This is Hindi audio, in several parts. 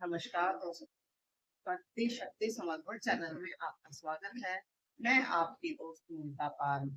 नमस्कार दोस्तों। भक्ति शक्ति समर्पण चैनल में आपका स्वागत है। मैं आपकी दोस्त नीता पाल।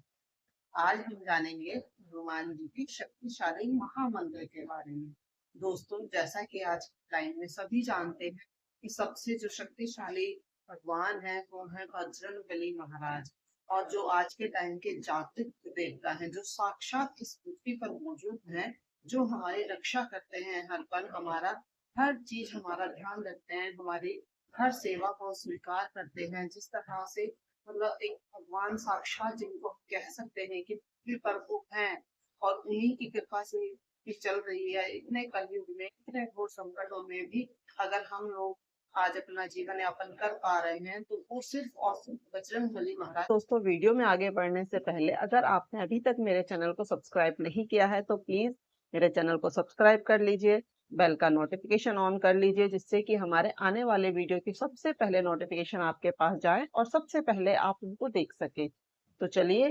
आज हम जानेंगे हनुमान जी की शक्तिशाली महामंत्र के बारे में। दोस्तों, जैसा कि आज के टाइम में सभी जानते हैं कि सबसे जो शक्तिशाली भगवान है वो है बजरंगबली महाराज। और जो आज के टाइम के जागतिक देवता है, जो साक्षात इस पृथ्वी पर मौजूद है, जो हमारी रक्षा करते हैं, हर पल हमारा हर चीज हमारा ध्यान रखते हैं, हमारी हर सेवा को स्वीकार करते हैं। जिस तरह से मतलब एक भगवान साक्षात जिनको हम कह सकते हैं कि पृथ्वी पर वो हैं, और उन्हीं की कृपा से ये चल रही है। इतने कलयुग में, इतने घोर संकटों में भी अगर हम लोग आज अपना जीवन यापन कर पा रहे हैं, तो वो सिर्फ और सिर्फ बजरंगबली महाराज। दोस्तों, वीडियो में आगे बढ़ने से पहले अगर आपने अभी तक मेरे चैनल को सब्सक्राइब नहीं किया है तो प्लीज मेरे चैनल को सब्सक्राइब कर लीजिए, बेल का नोटिफिकेशन ऑन कर लीजिए, जिससे कि हमारे आने वाले वीडियो की सबसे पहले नोटिफिकेशन आपके पास जाए और सबसे पहले आप उनको देख सके। तो चलिए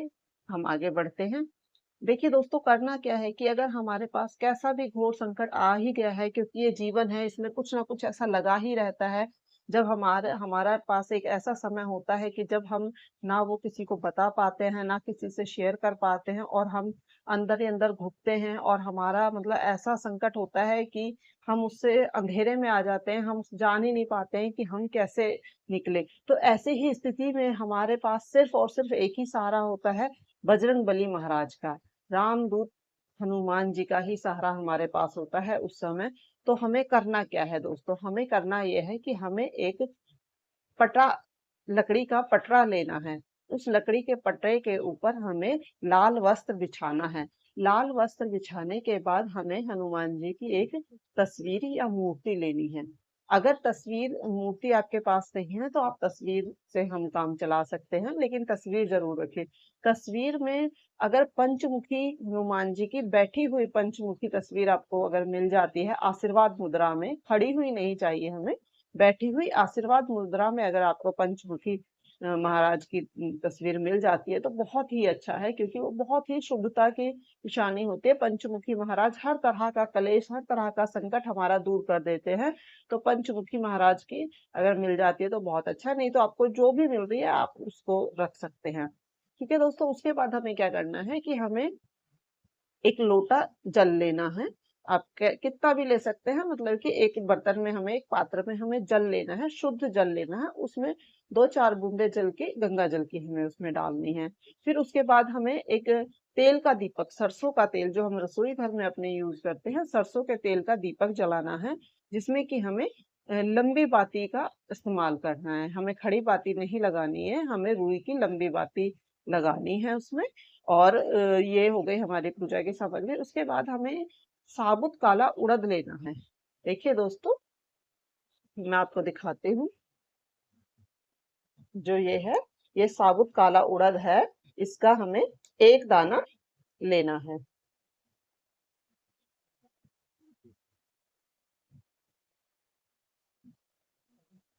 हम आगे बढ़ते हैं। देखिए दोस्तों, करना क्या है कि अगर हमारे पास कैसा भी घोर संकट आ ही गया है, क्योंकि ये जीवन है, इसमें कुछ ना कुछ ऐसा लगा ही रहता है। जब हमारे हमारा पास एक ऐसा समय होता है कि जब हम ना वो किसी को बता पाते हैं, ना किसी से शेयर कर पाते हैं, और हम अंदर ही अंदर घुटते हैं, और हमारा मतलब ऐसा संकट होता है कि हम उससे अंधेरे में आ जाते हैं, हम जान ही नहीं पाते हैं कि हम कैसे निकले। तो ऐसे ही स्थिति में हमारे पास सिर्फ और सिर्फ एक ही सहारा होता है, बजरंग बली महाराज का। रामदूत हनुमान जी का ही सहारा हमारे पास होता है उस समय। तो हमें करना क्या है दोस्तों? हमें करना यह है कि हमें एक पटरा, लकड़ी का पटरा लेना है। उस लकड़ी के पटरे के ऊपर हमें लाल वस्त्र बिछाना है। लाल वस्त्र बिछाने के बाद हमें हनुमान जी की एक तस्वीर या मूर्ति लेनी है। अगर तस्वीर मूर्ति आपके पास नहीं है तो आप तस्वीर से हम काम चला सकते हैं, लेकिन तस्वीर जरूर रखें। तस्वीर में अगर पंचमुखी हनुमान जी की बैठी हुई पंचमुखी तस्वीर आपको अगर मिल जाती है, आशीर्वाद मुद्रा में, खड़ी हुई नहीं चाहिए हमें, बैठी हुई आशीर्वाद मुद्रा में अगर आपको पंचमुखी महाराज की तस्वीर मिल जाती है तो बहुत ही अच्छा है, क्योंकि वो बहुत ही शुभता की निशानी होती है। पंचमुखी महाराज हर तरह का कलेश, हर तरह का संकट हमारा दूर कर देते हैं। तो पंचमुखी महाराज की अगर मिल जाती है तो बहुत अच्छा, नहीं तो आपको जो भी मिल रही है आप उसको रख सकते हैं। ठीक है दोस्तों, उसके बाद हमें क्या करना है कि हमें एक लोटा जल लेना है। आप कितना भी ले सकते हैं, मतलब कि एक बर्तन में हमें, एक पात्र में हमें जल लेना है, शुद्ध जल लेना है। उसमें 2-4 बूंदे जल के, गंगा जल की हमें उसमें डालनी है। फिर उसके बाद हमें एक तेल का दीपक, सरसों का तेल जो हम रसोई घर में अपने यूज करते हैं, सरसों के तेल का दीपक जलाना है, जिसमें कि हमें लंबी बाती का इस्तेमाल करना है। हमें खड़ी बाती नहीं लगानी है, हमें रुई की लंबी बाती लगानी है उसमें। और ये हो गई हमारी पूजा की सामग्री। उसके बाद हमें साबुत काला उड़द लेना है। देखिए दोस्तों, मैं आपको दिखाती हूँ। जो ये है, ये साबुत काला उड़द है। इसका हमें एक दाना लेना है।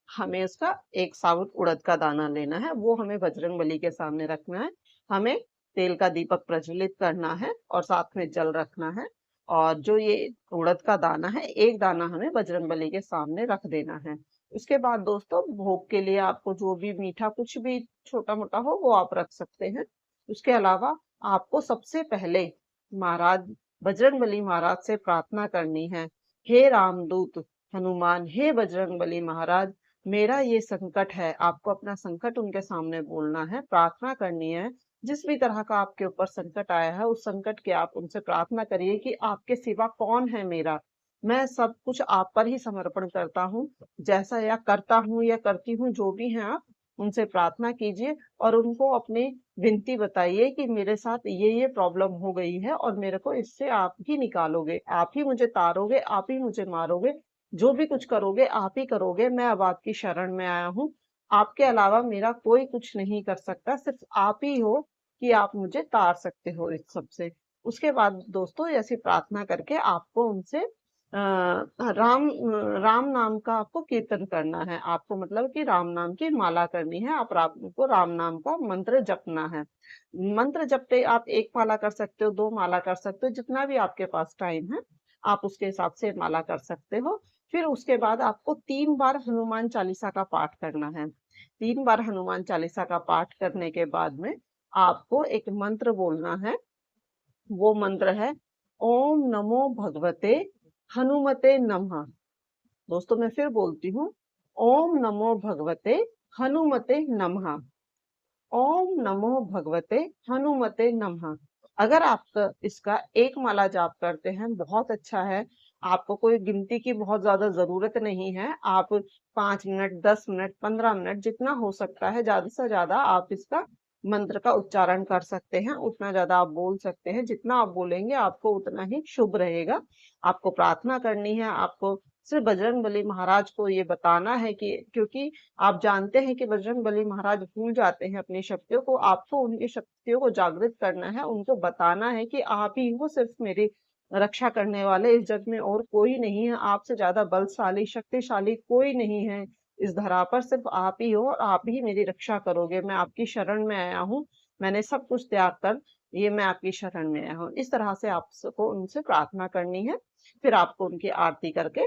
हमें उसका एक साबुत उड़द का दाना लेना है, वो हमें बजरंग बली के सामने रखना है। हमें तेल का दीपक प्रज्वलित करना है और साथ में जल रखना है। और जो ये उड़द का दाना है, एक दाना हमें बजरंग बली के सामने रख देना है। उसके बाद दोस्तों, भोग के लिए आपको जो भी मीठा कुछ भी छोटा मोटा हो वो आप रख सकते हैं। उसके अलावा आपको सबसे पहले महाराज बजरंग बली महाराज से प्रार्थना करनी है। हे रामदूत हनुमान, हे बजरंग बली महाराज, मेरा ये संकट है। आपको अपना संकट उनके सामने बोलना है, प्रार्थना करनी है। जिस भी तरह का आपके ऊपर संकट आया है, उस संकट की आप उनसे प्रार्थना करिए कि आपके सिवा कौन है मेरा। मैं सब कुछ आप पर ही समर्पण करता हूँ। जैसा या करता हूँ या करती हूँ, जो भी हैं आप उनसे प्रार्थना कीजिए और उनको अपनी विनती बताइए कि मेरे साथ ये प्रॉब्लम हो गई है और मेरे को इससे आप ही निकालोगे, आप ही मुझे तारोगे, आप ही मुझे मारोगे। जो भी कुछ करोगे आप ही करोगे। मैं अब आपकी शरण में आया हूँ। आपके अलावा मेरा कोई कुछ नहीं कर सकता, सिर्फ आप ही हो कि आप मुझे तार सकते हो इस सब से। उसके बाद दोस्तों, ऐसी प्रार्थना करके आपको उनसे राम नाम का आपको कीर्तन करना है। आपको मतलब कि राम नाम की माला करनी है। आप राम को राम नाम का मंत्र जपना है। मंत्र जपते आप एक माला कर सकते हो, 2 माला कर सकते हो, जितना भी आपके पास टाइम है आप उसके हिसाब से माला कर सकते हो। फिर उसके बाद आपको 3 बार हनुमान चालीसा का पाठ करना है। 3 बार हनुमान चालीसा का पाठ करने के बाद में आपको एक मंत्र बोलना है। वो मंत्र है ओम नमो भगवते हनुमते नमः। दोस्तों मैं फिर बोलती हूँ, ओम नमो भगवते हनुमते नमः। ओम नमो भगवते हनुमते नमः। अगर आप इसका एक माला जाप करते हैं बहुत अच्छा है। आपको कोई गिनती की बहुत ज्यादा जरूरत नहीं है। आप 5 मिनट, 10 मिनट, 15 मिनट जितना हो सकता है, ज्यादा से ज्यादा आप इसका मंत्र का उच्चारण कर सकते हैं। उतना ज्यादा आप बोल सकते हैं। जितना आप बोलेंगे आपको उतना ही शुभ रहेगा। आपको प्रार्थना करनी है। आपको सिर्फ बजरंगबली महाराज को ये बताना है कि, क्योंकि आप जानते हैं कि बजरंगबली महाराज भूल जाते हैं अपनी शक्तियों को। आपको उनकी शक्तियों को जागृत करना है। उनको बताना है कि आप ही हो सिर्फ मेरी रक्षा करने वाले, इस जग में और कोई नहीं है। आपसे ज्यादा बलशाली, शक्तिशाली कोई नहीं है इस धरा पर, सिर्फ आप ही हो और आप ही मेरी रक्षा करोगे। मैं आपकी शरण में आया हूँ। मैंने सब कुछ त्याग कर ये मैं आपकी शरण में आया हूँ। इस तरह से आपको उनसे प्रार्थना करनी है। फिर आपको उनकी आरती करके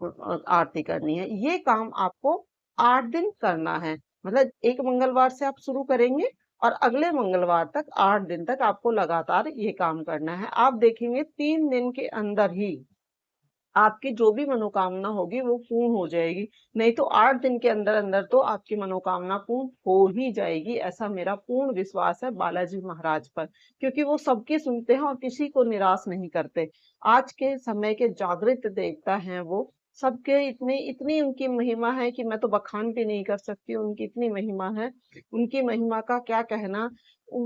आरती करनी है। ये काम आपको 8 दिन करना है। मतलब एक मंगलवार से आप शुरू करेंगे और अगले मंगलवार तक 8 दिन तक आपको लगातार ये काम करना है। आप देखेंगे 3 दिन के अंदर ही आपकी जो भी मनोकामना होगी वो पूर्ण हो जाएगी। नहीं तो 8 दिन के अंदर अंदर तो आपकी मनोकामना पूर्ण हो ही जाएगी। ऐसा मेरा पूर्ण विश्वास है बालाजी महाराज पर, क्योंकि वो सबकी सुनते हैं और किसी को निराश नहीं करते। आज के समय के जागृत देवता हैं वो। सबके इतनी इतनी उनकी महिमा है कि मैं तो बखान भी नहीं कर सकती। उनकी इतनी महिमा है। उनकी महिमा का क्या कहना।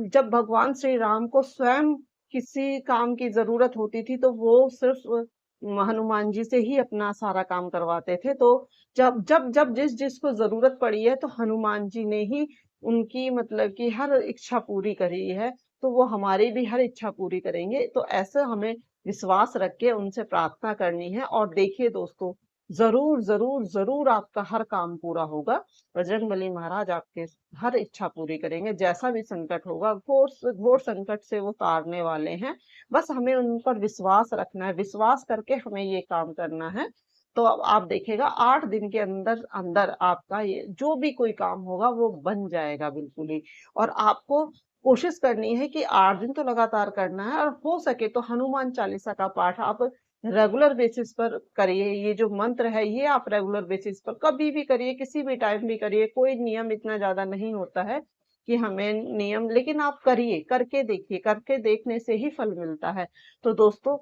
जब भगवान श्री राम को स्वयं किसी काम की जरूरत होती थी तो वो सिर्फ हनुमान जी से ही अपना सारा काम करवाते थे। तो जब जब जब जिस जिसको जरूरत पड़ी है तो हनुमान जी ने ही उनकी मतलब कि हर इच्छा पूरी करी है। तो वो हमारी भी हर इच्छा पूरी करेंगे। तो ऐसे हमें विश्वास रख के उनसे प्रार्थना करनी है। और देखिए दोस्तों, जरूर जरूर जरूर आपका हर काम पूरा होगा। बजरंगबली महाराज आपके हर इच्छा पूरी करेंगे। जैसा भी संकट होगा, घोर घोर संकट से वो तारने वाले हैं। बस हमें उन पर विश्वास रखना है। विश्वास करके हमें ये काम करना है। तो अब आप देखिएगा 8 दिन के अंदर अंदर आपका ये जो भी कोई काम होगा वो बन जाएगा बिल्कुल ही। और आपको कोशिश करनी है कि 8 दिन तो लगातार करना है। और हो सके तो हनुमान चालीसा का पाठ आप रेगुलर बेसिस पर करिए। ये जो मंत्र है ये आप रेगुलर बेसिस पर कभी भी करिए, किसी भी टाइम भी करिए। कोई नियम इतना ज्यादा नहीं होता है कि हमें नियम, लेकिन आप करिए, करके देखिए। करके देखने से ही फल मिलता है। तो दोस्तों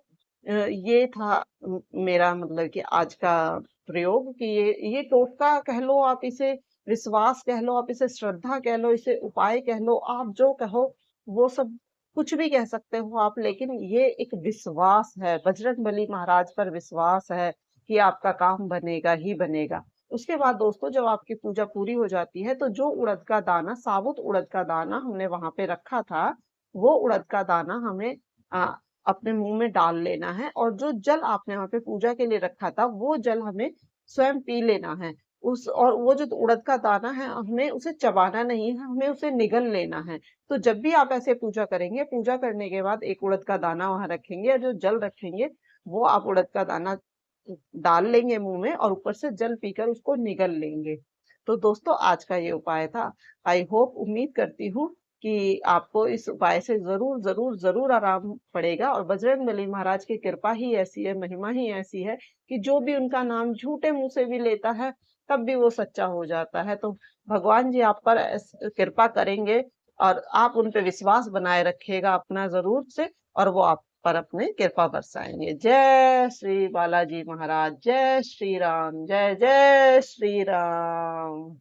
ये था मेरा मतलब कि आज का प्रयोग कि ये टोटका कह लो, आप इसे विश्वास कह लो, आप इसे श्रद्धा कह लो, इसे उपाय कह लो, आप जो कहो वो सब कुछ भी कह सकते हो आप। लेकिन ये एक विश्वास है, बजरंगबली महाराज पर विश्वास है कि आपका काम बनेगा ही बनेगा। उसके बाद दोस्तों जब आपकी पूजा पूरी हो जाती है तो जो उड़द का दाना, साबुत उड़द का दाना हमने वहां पे रखा था, वो उड़द का दाना हमें अपने मुंह में डाल लेना है। और जो जल आपने वहां पे पूजा के लिए रखा था वो जल हमें स्वयं पी लेना है। और वो जो उड़द का दाना है हमें उसे चबाना नहीं है, हमें उसे निगल लेना है। तो जब भी आप ऐसे पूजा करेंगे, पूजा करने के बाद एक उड़द का दाना वहां रखेंगे और जो जल रखेंगे वो आप उड़द का दाना डाल लेंगे मुंह में और ऊपर से जल पीकर उसको निगल लेंगे। तो दोस्तों आज का ये उपाय था। आई होप, उम्मीद करती हूँ कि आपको इस उपाय से जरूर जरूर जरूर आराम पड़ेगा। और बजरंगबली महाराज की कृपा ही ऐसी है, महिमा ही ऐसी है कि जो भी उनका नाम झूठे मुंह से भी लेता है तब भी वो सच्चा हो जाता है। तो भगवान जी आप पर कृपा करेंगे और आप उन पे विश्वास बनाए रखिएगा अपना जरूर से, और वो आप पर अपने कृपा बरसाएंगे। जय श्री बालाजी महाराज, जय श्री राम, जय जय श्री राम।